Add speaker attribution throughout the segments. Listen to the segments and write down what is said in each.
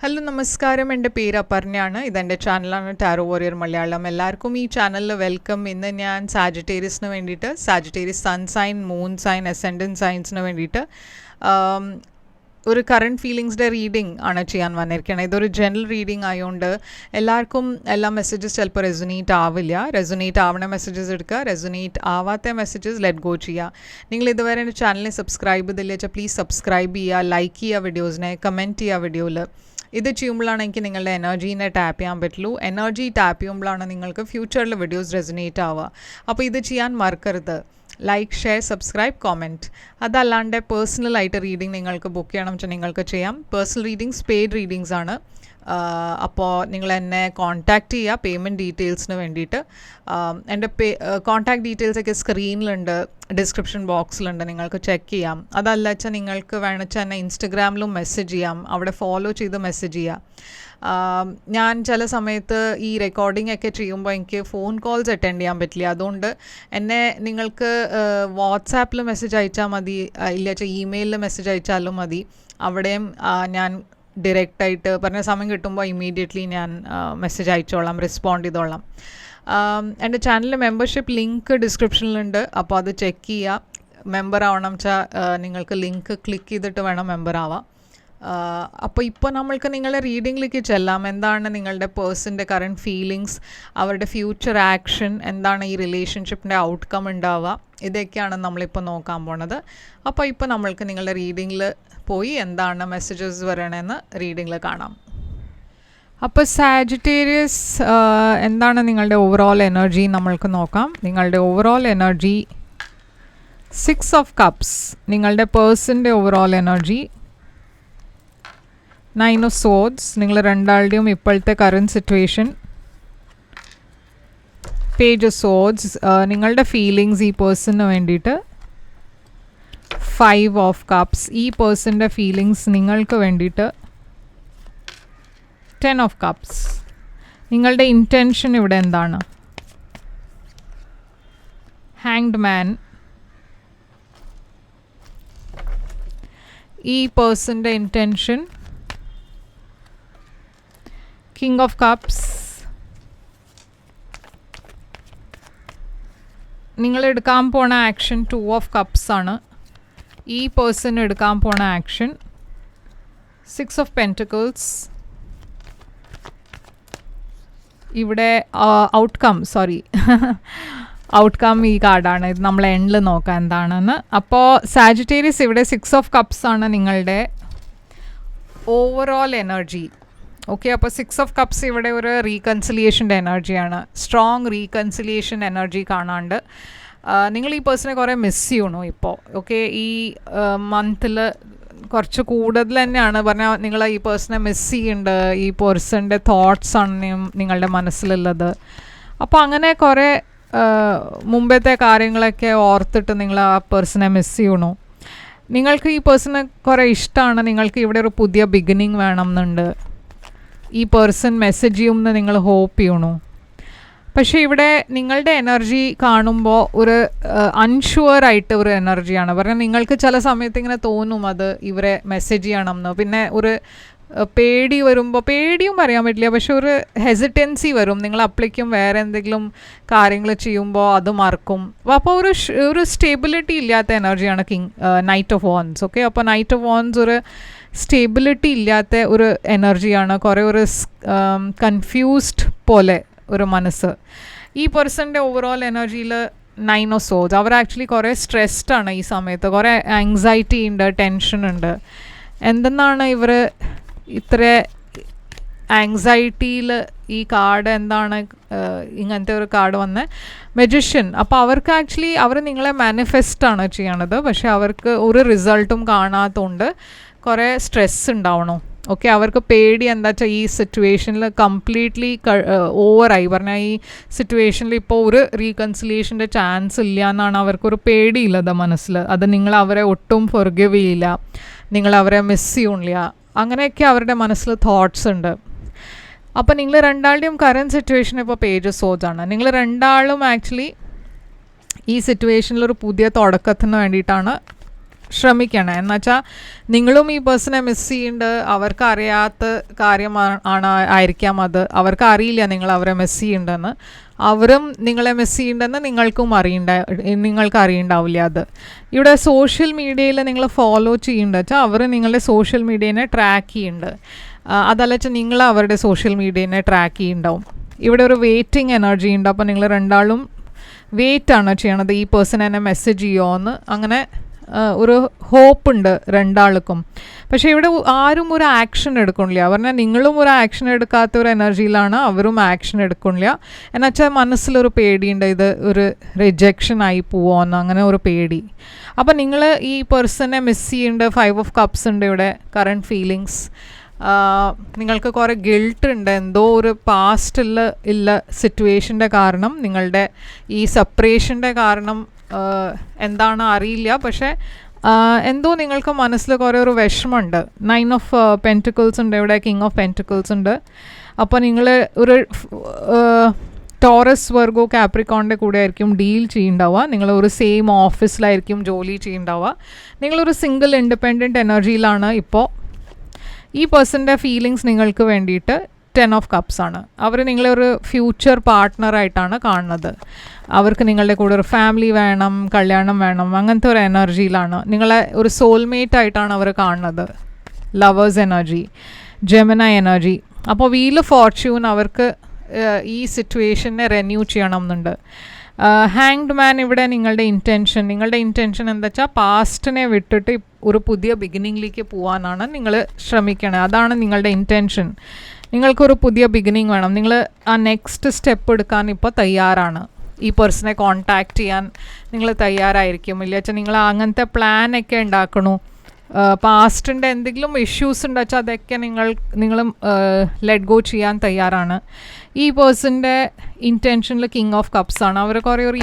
Speaker 1: Hello നമസ്കാരം, എൻ്റെ പേര് അപർണയാണ്. ഇതെൻ്റെ ചാനലാണ് ടാരോ വാരിയർ മലയാളം. എല്ലാവർക്കും ഈ ചാനലിൽ വെൽക്കം. ഇന്ന് ഞാൻ സാജിറ്റേറിയസിന് വേണ്ടിയിട്ട്, Sagittarius sun sign, moon sign, ascendant സൈൻസിന് വേണ്ടിയിട്ട് ഒരു കറണ്ട് ഫീലിങ്സിൻ്റെ റീഡിംഗ് ആണ് ചെയ്യാൻ വന്നിരിക്കുന്നത്. ഇതൊരു ജനറൽ റീഡിംഗ് ആയതുകൊണ്ട് എല്ലാവർക്കും എല്ലാ മെസ്സേജസ് ചിലപ്പോൾ റെസൊനേറ്റ് ആവില്ല. റെസൊനേറ്റ് ആവണ മെസ്സേജസ് എടുക്കുക, റെസൊനേറ്റ് ആവാത്ത മെസ്സേജസ് ലെറ്റ് ഗോ ചെയ്യുക. നിങ്ങൾ ഇതുവരെ എൻ്റെ ചാനലിനെ സബ്സ്ക്രൈബ് ചെയ്തില്ല വെച്ചാൽ പ്ലീസ് സബ്സ്ക്രൈബ് ചെയ്യുക, ലൈക്ക് ചെയ്യുക വീഡിയോസിനെ, കമൻറ്റ് ചെയ്യുക വീഡിയോയിൽ. ഇത് ചെയ്യുമ്പോഴാണ് എനിക്ക് നിങ്ങളുടെ എനർജീനെ ടാപ്പ് ചെയ്യാൻ പറ്റുള്ളൂ. എനർജി ടാപ്പ് ചെയ്യുമ്പോഴാണ് നിങ്ങൾക്ക് ഫ്യൂച്ചറിൽ വീഡിയോസ് റെസൊനേറ്റ് ആവുക. അപ്പോൾ ഇത് ചെയ്യാൻ മറക്കരുത്. Like, share, subscribe, comment. അതല്ലാണ്ട് പേഴ്സണലായിട്ട് റീഡിംഗ് നിങ്ങൾക്ക് ബുക്ക് ചെയ്യണം വെച്ചാൽ നിങ്ങൾക്ക് ചെയ്യാം. പേഴ്സണൽ റീഡിങ്സ് പെയ്ഡ് റീഡിങ്സ് ആണ്. അപ്പോൾ നിങ്ങൾ എന്നെ കോൺടാക്റ്റ് ചെയ്യുക പേയ്മെൻറ്റ് ഡീറ്റെയിൽസിന് വേണ്ടിയിട്ട്. എൻ്റെ കോൺടാക്റ്റ് ഡീറ്റെയിൽസൊക്കെ സ്ക്രീനിലുണ്ട്, ഡിസ്ക്രിപ്ഷൻ ബോക്സിലുണ്ട്, നിങ്ങൾക്ക് ചെക്ക് ചെയ്യാം. അതല്ല വെച്ചാൽ നിങ്ങൾക്ക് വേണമെച്ചാൽ എന്നെ ഇൻസ്റ്റഗ്രാമിലും മെസ്സേജ് ചെയ്യാം, അവിടെ ഫോളോ ചെയ്ത് മെസ്സേജ് ചെയ്യാം. ഞാൻ ചില സമയത്ത് ഈ റെക്കോർഡിംഗ് ഒക്കെ ചെയ്യുമ്പോൾ എനിക്ക് ഫോൺ കോൾസ് അറ്റൻഡ് ചെയ്യാൻ പറ്റില്ല. അതുകൊണ്ട് എന്നെ നിങ്ങൾക്ക് വാട്സാപ്പിൽ മെസ്സേജ് അയച്ചാൽ മതി, ഇല്ല വെച്ചാൽ ഇമെയിലിൽ മെസ്സേജ് അയച്ചാലും മതി. അവിടെയും ഞാൻ ഡയറക്റ്റായിട്ട് പറഞ്ഞ സമയം കിട്ടുമ്പോൾ ഇമ്മീഡിയറ്റ്ലി ഞാൻ മെസ്സേജ് അയച്ചോളാം, റെസ്പോണ്ട് ചെയ്തോളാം. എൻ്റെ ചാനലിലെ മെമ്പർഷിപ്പ് ലിങ്ക് ഡിസ്ക്രിപ്ഷനിലുണ്ട്, അപ്പോൾ അത് ചെക്ക് ചെയ്യുക. മെമ്പർ ആവണം വെച്ചാൽ നിങ്ങൾക്ക് ലിങ്ക് ക്ലിക്ക് ചെയ്തിട്ട് വേണം മെമ്പർ ആവാം. അപ്പോൾ ഇപ്പോൾ നമ്മൾക്ക് നിങ്ങളുടെ റീഡിങ്ങിലേക്ക് ചെല്ലാം. എന്താണ് നിങ്ങളുടെ പേഴ്സൻ്റെ കറണ്ട് ഫീലിങ്സ്, അവരുടെ ഫ്യൂച്ചർ ആക്ഷൻ, എന്താണ് ഈ റിലേഷൻഷിപ്പിൻ്റെ ഔട്ട്കം ഉണ്ടാവുക, ഇതൊക്കെയാണ് നമ്മളിപ്പോൾ നോക്കാൻ പോണത്. അപ്പോൾ ഇപ്പോൾ നമ്മൾക്ക് നിങ്ങളുടെ റീഡിങ്ങിൽ പോയി എന്താണ് മെസ്സേജസ് വരണമെന്ന് റീഡിങ്ങിൽ കാണാം. അപ്പോൾ സാജിറ്റേറിയസ്, എന്താണ് നിങ്ങളുടെ ഓവറോൾ എനർജി നമ്മൾക്ക് നോക്കാം. നിങ്ങളുടെ ഓവറോൾ എനർജി 6 ഓഫ് കപ്സ്, നിങ്ങളുടെ പേഴ്സൻ്റെ ഓവറോൾ എനർജി 9 ഓഫ് സോഡ്സ്, നിങ്ങൾ രണ്ടാളുടെയും ഇപ്പോഴത്തെ current situation, page of swords, നിങ്ങളുടെ ഫീലിങ്സ് ഈ പേഴ്സണിന് വേണ്ടിയിട്ട് 5 ഓഫ് കപ്സ്, ഈ പേഴ്സൻ്റെ ഫീലിങ്സ് നിങ്ങൾക്ക് വേണ്ടിയിട്ട് 10 ഓഫ് കപ്സ്, നിങ്ങളുടെ ഇൻറ്റൻഷൻ ഇവിടെ എന്താണ്, ഹാങ്ഡ് മാൻ, ഈ പേഴ്സൻ്റെ ഇൻറ്റൻഷൻ, കിങ് ഓഫ് കപ്സ്, നിങ്ങൾ എടുക്കാൻ പോണ ആക്ഷൻ 2 ഓഫ് കപ്സ് ആണ്. ഈ പേഴ്സൺ എടുക്കാൻ പോണ ആക്ഷൻ 6 ഓഫ് പെൻറ്റക്കിൾസ്. ഇവിടെ ഔട്ട്കം ഈ കാർഡാണ്. ഇത് നമ്മൾ എൻഡിൽ നോക്കാം എന്താണെന്ന്. അപ്പോൾ സാജിറ്റേറിയസ് ഇവിടെ 6 ഓഫ് കപ്സ് ആണ് നിങ്ങളുടെ ഓവറോൾ എനർജി. ഓക്കെ, അപ്പോൾ 6 ഓഫ് കപ്സ് ഇവിടെ ഒരു റീകൺസിലിയേഷൻ്റെ എനർജിയാണ്. സ്ട്രോങ് റീകൺസിലിയേഷൻ എനർജി കാണാണ്ട് നിങ്ങൾ ഈ പേഴ്സണെ കുറേ മിസ് ചെയ്യണു ഇപ്പോൾ. ഓക്കെ, ഈ മന്തിൽ കുറച്ച് കൂടുതൽ തന്നെയാണ് പറഞ്ഞാൽ നിങ്ങൾ ഈ പേഴ്സണെ മിസ് ചെയ്യുന്നുണ്ട്. ഈ പേഴ്സൻ്റെ തോട്ട്സാണ് നിങ്ങളുടെ മനസ്സിലുള്ളത്. അപ്പോൾ അങ്ങനെ കുറേ മുമ്പത്തെ കാര്യങ്ങളൊക്കെ ഓർത്തിട്ട് നിങ്ങൾ ആ പേഴ്സണെ മിസ് ചെയ്യണു. നിങ്ങൾക്ക് ഈ പേഴ്സണെ കുറേ ഇഷ്ടമാണ്. നിങ്ങൾക്ക് ഇവിടെ ഒരു പുതിയ ബിഗിനിങ് വേണം എന്നുണ്ട്. ഈ പേഴ്സൺ മെസ്സേജ് ചെയ്യുമെന്ന് നിങ്ങൾ ഹോപ്പ് ചെയ്യണു. പക്ഷേ ഇവിടെ നിങ്ങളുടെ എനർജി കാണുമ്പോൾ ഒരു അൺഷുവറായിട്ട് ഒരു എനർജിയാണ്. പറഞ്ഞാൽ നിങ്ങൾക്ക് ചില സമയത്ത് ഇങ്ങനെ തോന്നും അത് ഇവരെ മെസ്സേജ് ചെയ്യണം എന്ന്. പിന്നെ ഒരു പേടി വരുമ്പോൾ, പേടിയും പറയാൻ പറ്റില്ല, പക്ഷെ ഒരു ഹെസിറ്റൻസി വരും. നിങ്ങൾ അപ്ലിക്കും വേറെ എന്തെങ്കിലും കാര്യങ്ങൾ ചെയ്യുമ്പോൾ അത് മറക്കും. അപ്പോൾ ഒരു സ്റ്റേബിലിറ്റി ഇല്ലാത്ത എനർജിയാണ് നൈറ്റ് ഓഫ് വാൻഡ്സ്. ഓക്കെ, അപ്പോൾ നൈറ്റ് ഓഫ് വാൻഡ്സ് ഒരു സ്റ്റേബിലിറ്റി ഇല്ലാത്ത ഒരു എനർജിയാണ്. കുറേ ഒരു കൺഫ്യൂസ്ഡ് പോലെ ഒരു മനസ്സ്. ഈ പേഴ്സൻ്റെ ഓവറോൾ എനർജിയിൽ 9 ഓഫ് സോഡ്സ്. അവർ ആക്ച്വലി കുറേ സ്ട്രെസ്ഡ് ആണ് ഈ സമയത്ത്. കുറേ ആങ്സൈറ്റി ഉണ്ട്, ടെൻഷൻ ഉണ്ട്. എന്തെന്നാണ് ഇവർ ഇത്ര ആങ്സൈറ്റിയിൽ ഈ കാർഡ് എന്താണ് ഇങ്ങനത്തെ ഒരു കാർഡ് വന്നത്, മെജിഷ്യൻ. അപ്പോൾ അവർക്ക് ആക്ച്വലി അവർ നിങ്ങളെ മാനിഫെസ്റ്റാണ് ചെയ്യണത്. പക്ഷേ അവർക്ക് ഒരു റിസൾട്ടും കാണാത്തതുകൊണ്ട് കുറേ സ്ട്രെസ് ഉണ്ടാവണു. ഓക്കെ, അവർക്ക് പേടി എന്താ വെച്ചാൽ ഈ സിറ്റുവേഷനിൽ കംപ്ലീറ്റ്ലി ഓവറായി. പറഞ്ഞാൽ ഈ സിറ്റുവേഷനിൽ ഇപ്പോൾ ഒരു റീകൺസിലിയേഷൻ്റെ ചാൻസ് ഇല്ല എന്നാണ് അവർക്കൊരു പേടിയില്ലത് മനസ്സിൽ. അത് നിങ്ങൾ അവരെ ഒട്ടും ഫൊർഗിവ് ചെയ്യില്ല, നിങ്ങൾ അവരെ മിസ് ചെയ്യില്ല, അങ്ങനെയൊക്കെ അവരുടെ മനസ്സിൽ തോട്ട്സ് ഉണ്ട്. അപ്പോൾ നിങ്ങൾ രണ്ടാളുടെയും കറൻറ്റ് സിറ്റുവേഷൻ ഇപ്പോൾ പേജ് സോഡാണ്. നിങ്ങൾ രണ്ടാളും ആക്ച്വലി ഈ സിറ്റുവേഷനിലൊരു പുതിയ തുടക്കത്തിന് വേണ്ടിയിട്ടാണ് ശ്രമിക്കണം. എന്നുവെച്ചാൽ നിങ്ങളും ഈ പേഴ്സണെ മിസ് ചെയ്യുന്നുണ്ട്, അവർക്ക് അറിയാത്ത ആയിരിക്കാം അത്, അവർക്ക് അറിയില്ല നിങ്ങൾ അവരെ മിസ് ചെയ്യുന്നുണ്ടെന്ന്, അവരും നിങ്ങളെ മിസ് ചെയ്യുന്നുണ്ടെന്ന് നിങ്ങൾക്ക് അറിയണ്ടാവില്ല. അത് ഇവിടെ സോഷ്യൽ മീഡിയയിൽ നിങ്ങൾ ഫോളോ ചെയ്യുന്നുണ്ട് വെച്ചാൽ അവർ നിങ്ങളുടെ സോഷ്യൽ മീഡിയനെ ട്രാക്ക് ചെയ്യുന്നുണ്ട്, അതല്ല വെച്ചാൽ നിങ്ങൾ അവരുടെ സോഷ്യൽ മീഡിയനെ ട്രാക്ക് ചെയ്യുന്നുണ്ടാവും. ഇവിടെ ഒരു വെയിറ്റിംഗ് എനർജി ഉണ്ട്. അപ്പോൾ നിങ്ങൾ രണ്ടാളും വെയിറ്റാണ് ചെയ്യണത്, ഈ പേഴ്സൺ എന്നെ മെസ്സേജ് ചെയ്യുമോ എന്ന്. അങ്ങനെ ഒരു ഹോപ്പ് ഉണ്ട് രണ്ടാൾക്കും. പക്ഷേ ഇവിടെ ആരും ഒരു ആക്ഷൻ എടുക്കണില്ല. പറഞ്ഞാൽ നിങ്ങളും ഒരു ആക്ഷൻ എടുക്കാത്ത ഒരു എനർജിയിലാണ്, അവരും ആക്ഷൻ എടുക്കണില്ല. എന്നുവെച്ചാൽ മനസ്സിലൊരു പേടിയുണ്ട്, ഇത് ഒരു റിജക്ഷൻ ആയി പോവുമെന്ന്, അങ്ങനെ ഒരു പേടി. അപ്പം നിങ്ങൾ ഈ പേഴ്സണെ മിസ് ചെയ്യുന്നുണ്ട്. 5 of Cups ഉണ്ട് ഇവിടെ, കറണ്ട് ഫീലിങ്സ്. നിങ്ങൾക്ക് കുറേ ഗിൽട്ട് ഉണ്ട്, എന്തോ ഒരു പാസ്റ്റിൽ സിറ്റുവേഷൻ്റെ കാരണം, നിങ്ങളുടെ ഈ സെപ്പറേഷൻ്റെ കാരണം എന്താണ് അറിയില്ല. പക്ഷേ എന്തോ നിങ്ങൾക്ക് മനസ്സിൽ കുറേ ഒരു വിഷമമുണ്ട്. 9 of Pentacles ഉണ്ട് ഇവിടെ, King of Pentacles ഉണ്ട്. അപ്പോൾ നിങ്ങൾ ഒരു ടോറസ്, വെർഗോ, കാപ്രിക്കോണിൻ്റെ കൂടെ ആയിരിക്കും ഡീൽ ചെയ്യുന്നുണ്ടാവുക. നിങ്ങൾ ഒരു സെയിം ഓഫീസിലായിരിക്കും ജോലി ചെയ്യുന്നുണ്ടാവുക. നിങ്ങളൊരു സിംഗിൾ ഇൻഡിപെൻഡൻറ്റ് എനർജിയിലാണ് ഇപ്പോൾ. ഈ പേഴ്സൻ്റെ ഫീലിങ്സ് നിങ്ങൾക്ക് വേണ്ടിയിട്ട് 10 of Cups ആണ്. അവർ നിങ്ങളൊരു ഫ്യൂച്ചർ പാർട്ട്ണറായിട്ടാണ് കാണുന്നത്. അവർക്ക് നിങ്ങളുടെ കൂടെ ഒരു ഫാമിലി വേണം, കല്യാണം വേണം, അങ്ങനത്തെ ഒരു എനർജിയിലാണ്. നിങ്ങളെ ഒരു സോൾമേറ്റ് ആയിട്ടാണ് അവർ കാണുന്നത്. Lovers energy, Gemini energy. അപ്പോൾ വീൽ ഫോർച്യൂൺ അവർക്ക് ഈ സിറ്റുവേഷനെ റെന്യൂ ചെയ്യണം എന്നുണ്ട്. ഹാങ്ഡ് മാൻ ഇവിടെ നിങ്ങളുടെ ഇൻറ്റൻഷൻ എന്താ വെച്ചാൽ പാസ്റ്റിനെ വിട്ടിട്ട് ഒരു പുതിയ ബിഗിനിങ്ങിലേക്ക് പോകാനാണ് നിങ്ങൾ ശ്രമിക്കണത്. അതാണ് നിങ്ങളുടെ ഇൻറ്റൻഷൻ. നിങ്ങൾക്കൊരു പുതിയ ബിഗിനിങ് വേണം. നിങ്ങൾ ആ നെക്സ്റ്റ് സ്റ്റെപ്പ് എടുക്കാൻ ഇപ്പോൾ തയ്യാറാണ്. ഈ പേഴ്സണെ കോൺടാക്റ്റ് ചെയ്യാൻ നിങ്ങൾ തയ്യാറായിരിക്കും. ഇല്ല വെച്ചാൽ നിങ്ങൾ അങ്ങനത്തെ പ്ലാനൊക്കെ ഉണ്ടാക്കണു. പാസ്റ്റിൻ്റെ എന്തെങ്കിലും ഇഷ്യൂസ് ഉണ്ട് വെച്ചാൽ അതൊക്കെ നിങ്ങൾ ലെറ്റ് ഗോ ചെയ്യാൻ തയ്യാറാണ്. ഈ പേഴ്സൻ്റെ ഇൻറ്റൻഷനിൽ കിങ് ഓഫ് കപ്സ് ആണ്. അവർ കുറേ ഒരു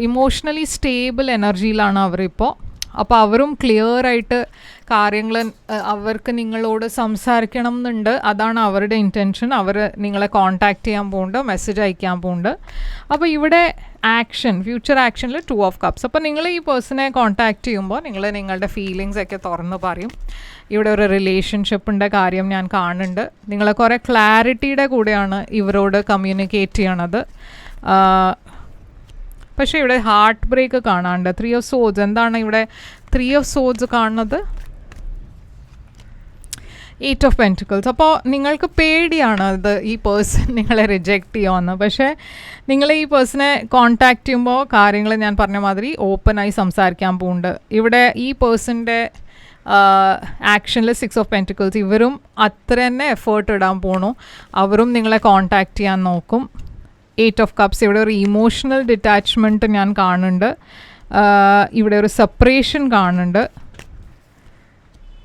Speaker 1: ഇമോഷണലി സ്റ്റേബിൾ എനർജിയിലാണ് അവരിപ്പോൾ. അപ്പോൾ അവരും ക്ലിയർ ആയിട്ട് കാര്യങ്ങൾ അവർക്ക് നിങ്ങളോട് സംസാരിക്കണം എന്നുണ്ട്. അതാണ് അവരുടെ ഇൻറ്റൻഷൻ. അവർ നിങ്ങളെ കോൺടാക്റ്റ് ചെയ്യാൻ പോകുന്നുണ്ട്, മെസ്സേജ് അയക്കാൻ പോകുന്നുണ്ട്. അപ്പോൾ ഇവിടെ ഫ്യൂച്ചർ ആക്ഷനിൽ 2 of Cups. അപ്പോൾ നിങ്ങൾ ഈ പേഴ്സണെ കോൺടാക്റ്റ് ചെയ്യുമ്പോൾ നിങ്ങൾ നിങ്ങളുടെ ഫീലിങ്സ് ഒക്കെ തുറന്ന് പറയും. ഇവിടെ ഒരു റിലേഷൻഷിപ്പിൻ്റെ കാര്യം ഞാൻ കാണുന്നുണ്ട്. നിങ്ങൾ കുറേ ക്ലാരിറ്റിയുടെ കൂടെയാണ് ഇവരോട് കമ്മ്യൂണിക്കേറ്റ് ചെയ്യണത്. പക്ഷേ ഇവിടെ ഹാർട്ട് ബ്രേക്ക് കാണാണ്ട്. 3 of Swords. എന്താണ് ഇവിടെ 3 of Swords കാണുന്നത്? 8 of Pentacles. അപ്പോൾ നിങ്ങൾക്ക് പേടിയാണ് ഇത് ഈ പേഴ്സൺ നിങ്ങളെ റിജക്റ്റ് ചെയ്യുമെന്ന്. പക്ഷേ നിങ്ങൾ ഈ പേഴ്സണെ കോൺടാക്റ്റ് ചെയ്യുമ്പോൾ കാര്യങ്ങൾ ഞാൻ പറഞ്ഞ മാതിരി ഓപ്പണായി സംസാരിക്കാൻ പോകുന്നുണ്ട്. ഇവിടെ ഈ പേഴ്സൻ്റെ ആക്ഷനിൽ 6 of Pentacles. ഇവരും അത്ര തന്നെ എഫേർട്ട് ഇടാൻ പോണു. അവരും നിങ്ങളെ കോൺടാക്റ്റ് ചെയ്യാൻ നോക്കും. 8 of Cups. ഇവിടെ ഒരു ഇമോഷണൽ ഡിറ്റാച്ച്മെൻറ്റ് ഞാൻ കാണുന്നുണ്ട്. ഇവിടെ ഒരു സെപ്പറേഷൻ കാണുന്നുണ്ട്.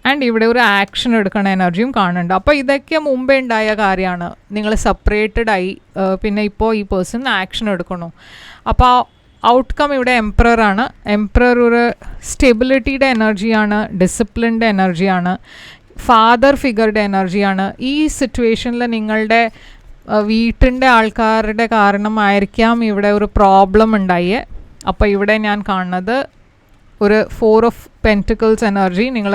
Speaker 1: ആൻഡ് ഇവിടെ ഒരു ആക്ഷൻ എടുക്കണ എനർജിയും കാണുന്നുണ്ട്. അപ്പോൾ ഇതൊക്കെ മുമ്പേ ഉണ്ടായ കാര്യമാണ്. നിങ്ങൾ സെപ്പറേറ്റഡ് ആയി, പിന്നെ ഇപ്പോൾ ഈ പേഴ്സൺ ആക്ഷൻ എടുക്കണു. അപ്പോൾ ഔട്ട്കം ഇവിടെ എംപററാണ്. എംപറർ ഒരു സ്റ്റെബിലിറ്റിയുടെ എനർജിയാണ്, ഡിസിപ്ലിൻ്റെ എനർജിയാണ്, ഫാദർ ഫിഗറുടെ എനർജിയാണ്. ഈ സിറ്റുവേഷനിൽ നിങ്ങളുടെ വീട്ടിൻ്റെ ആൾക്കാരുടെ കാരണമായിരിക്കാം ഇവിടെ ഒരു പ്രോബ്ലം ഉണ്ടായേ. അപ്പോൾ ഇവിടെ ഞാൻ കാണുന്നത് ഒരു 4 of Pentacles എനർജി. നിങ്ങൾ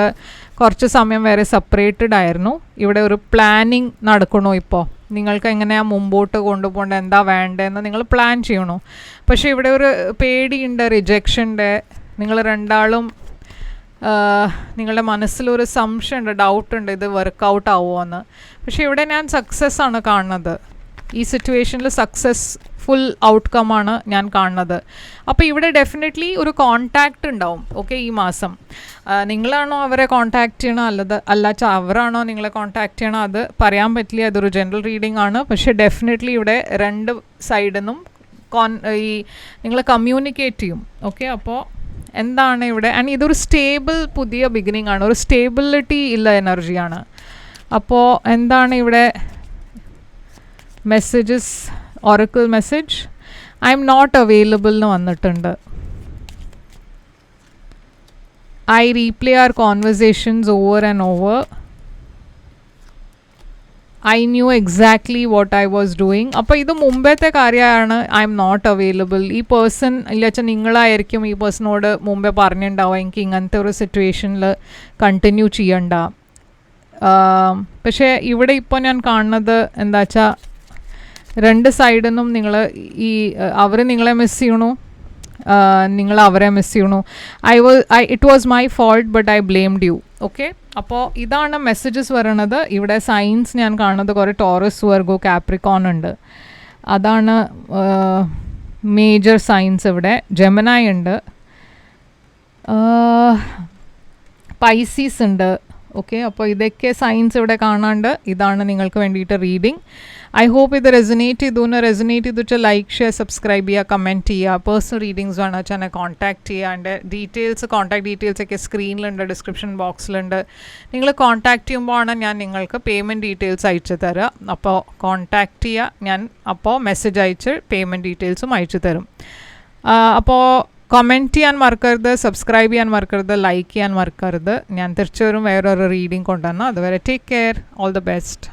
Speaker 1: കുറച്ച് സമയം വരെ സെപ്പറേറ്റഡ് ആയിരുന്നു. ഇവിടെ ഒരു പ്ലാനിങ് നടക്കണു. ഇപ്പോൾ നിങ്ങൾക്ക് എങ്ങനെയാണ് മുമ്പോട്ട് കൊണ്ടുപോകേണ്ടത്, എന്താ വേണ്ടതെന്ന് നിങ്ങൾ പ്ലാൻ ചെയ്യണു. പക്ഷേ ഇവിടെ ഒരു പേടിയുണ്ട്, റിജക്ഷൻ്റെ. നിങ്ങൾ രണ്ടാളും നിങ്ങളുടെ മനസ്സിലൊരു സംശയമുണ്ട്, ഡൗട്ടുണ്ട്, ഇത് വർക്കൗട്ട് ആവുമോ എന്ന്. പക്ഷേ ഇവിടെ ഞാൻ സക്സസ് ആണ് കാണുന്നത്. ഈ സിറ്റുവേഷനിൽ സക്സസ്ഫുൾ ഔട്ട്കമാണ് ഞാൻ കാണുന്നത്. അപ്പോൾ ഇവിടെ ഡെഫിനറ്റ്ലി ഒരു കോൺടാക്റ്റ് ഉണ്ടാവും. ഓക്കെ, ഈ മാസം നിങ്ങളാണോ അവരെ കോൺടാക്റ്റ് ചെയ്യണോ അല്ലാച്ച അവരാണോ നിങ്ങളെ കോൺടാക്റ്റ് ചെയ്യണോ അത് പറയാൻ പറ്റില്ല. ഇതൊരു ജനറൽ റീഡിംഗ് ആണ്. പക്ഷേ ഡെഫിനറ്റ്ലി ഇവിടെ രണ്ട് സൈഡിൽ നിന്നും നിങ്ങൾ കമ്മ്യൂണിക്കേറ്റ് ചെയ്യും. ഓക്കെ, അപ്പോൾ എന്താണ് ഇവിടെ, ആൻഡ് ഇതൊരു പുതിയ ബിഗിനിങ് ആണ്, ഒരു സ്റ്റേബിലിറ്റി ഉള്ള എനർജിയാണ്. അപ്പോൾ എന്താണ് ഇവിടെ messages, oracle message, I am not available എന്ന് വന്നിട്ടുണ്ട്. I replay our conversations over and over. I knew exactly what I was doing. അപ്പോൾ ഇത് മുമ്പത്തെ കാര്യമാണ്, ഐ എം നോട്ട് അവൈലബിൾ. ഈ പേഴ്സൺ ഇല്ലച്ചാൽ നിങ്ങളായിരിക്കും ഈ പേഴ്സണോട് മുമ്പേ പറഞ്ഞിട്ടുണ്ടാവും എനിക്ക് ഇങ്ങനത്തെ ഒരു സിറ്റുവേഷനിൽ കണ്ടിന്യൂ ചെയ്യണ്ട. പക്ഷേ ഇവിടെ ഇപ്പോൾ ഞാൻ കാണുന്നത് എന്താ വെച്ചാൽ രണ്ട് സൈഡിൽ നിന്നും നിങ്ങൾ അവർ നിങ്ങളെ മിസ് ചെയ്യണു, നിങ്ങൾ അവരെ മിസ് ചെയ്യണു. It was my fault but I blamed you. Okay, അപ്പോൾ ഇതാണ് മെസ്സേജസ് വരണത്. ഇവിടെ സൈൻസ് ഞാൻ കാണുന്നത് കുറേ ടോറസ്, വെർഗോ, കാപ്രിക്കോൺ ഉണ്ട്. അതാണ് മേജർ സൈൻസ്. ഇവിടെ ജെമിനായി ഉണ്ട്, പൈസീസ് ഉണ്ട്. ഓക്കെ, അപ്പോൾ ഇതൊക്കെ സൈൻസ് ഇവിടെ കാണാണ്ട്. ഇതാണ് നിങ്ങൾക്ക് വേണ്ടിയിട്ട് റീഡിങ്. ഐ ഹോപ്പ് ഇത് റെസനേറ്റ് ചെയ്തിട്ട് ലൈക്ക്, ഷെയർ, സബ്സ്ക്രൈബ് ചെയ്യുക, കമൻറ്റ് ചെയ്യുക. പേഴ്സണൽ റീഡിങ്സ് വേണം വെച്ചാൽ എന്നെ കോൺടാക്ട് ചെയ്യുക. എൻ്റെ കോൺടാക്ട് ഡീറ്റെയിൽസ് ഒക്കെ സ്ക്രീനിലുണ്ട്, ഡിസ്ക്രിപ്ഷൻ ബോക്സിലുണ്ട്. നിങ്ങൾ കോൺടാക്ട് ചെയ്യുമ്പോഴാണ് ഞാൻ നിങ്ങൾക്ക് പേയ്മെൻറ്റ് ഡീറ്റെയിൽസ് അയച്ചു തരിക. അപ്പോൾ കോൺടാക്ട് ചെയ്യുക, ഞാൻ അപ്പോൾ മെസ്സേജ് അയച്ച് പേയ്മെൻറ്റ് ഡീറ്റെയിൽസും അയച്ചു തരും. അപ്പോൾ കമൻറ്റ് ചെയ്യാൻ മറക്കരുത്, സബ്സ്ക്രൈബ് ചെയ്യാൻ മറക്കരുത്, ലൈക്ക് ചെയ്യാൻ മറക്കരുത്. ഞാൻ തിരിച്ചു വരും വേറൊരു റീഡിങ് കൊണ്ടുവന്നാൽ. അതുവരെ take care, all the best.